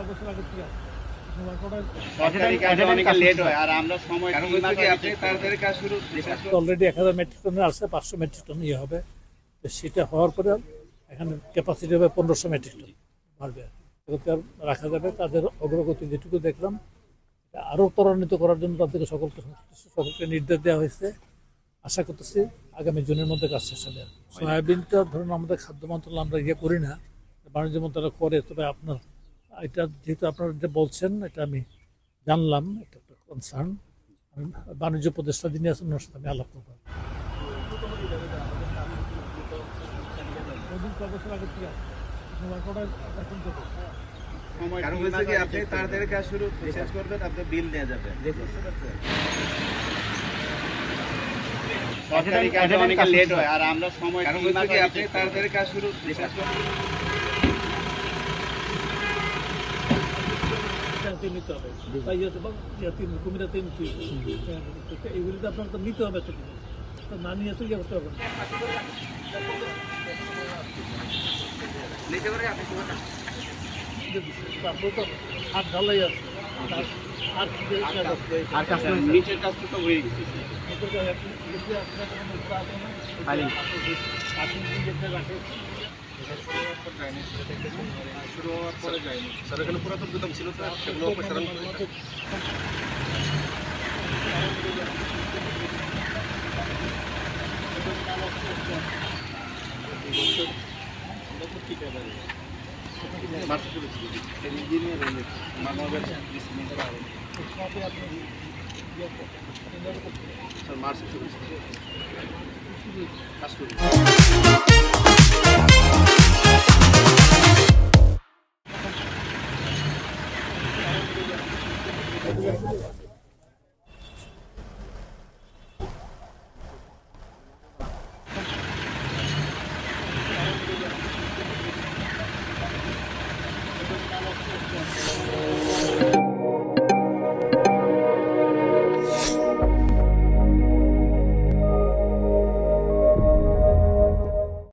বছর আগে থেকে অলরেডি 1000 মেট্রিক টনের আসছে, 500 মেট্রিক টন ইয়ে হবে। সেটা হওয়ার পরে এখানে ক্যাপাসিটি হবে 1500 মেট্রিক টন বাড়বে, রাখা যাবে। তাদের অগ্রগতি যেটুকু দেখলাম আরও ত্বরান্বিত করার জন্য তাদেরকে সকলকে নির্দেশ দেওয়া হয়েছে। আশা করতেছি আগামী জুনের মধ্যে কাজ শেষ হবে। সয়াবিনটা ধরুন আমাদের খাদ্য মন্ত্রণালয় আমরা ইয়ে করি না, বাণিজ্য মন্ত্রণালয় করে। তবে আপনার এটা যেহেতু আপনারা যেটা বলছেন এটা আমি জানলাম, এটা একটা কনসার্ন। আমি বাণিজ্য উপদেষ্টা যিনি আছেন ওনার সাথে আমি আলাপ করবো। বছর আগে থেকে আপনি তাড়াতাড়ি কাজ শুরু শেষ করবেন, আপনি বিল দেওয়া যাবে। সরকারি কাজে অনেক লেট হয় আর আমরা সময় আপনি তাড়াতাড়ি কাজ শুরু শেষ করবেন। নিতে হবে এইগুলি তো আপনার তো নিতে হবে, না নিয়ে তো ইয়ে করতে হবে না। তারপরে তো হাত ঢালাই আছে, নিচের কাজ তো হয়ে গেছে। শুরু হওয়ার পরে যায়নি স্যার, এখানে পুরাতন গুদাম ছিল তো, সেগুলো অপসারণ মার্চ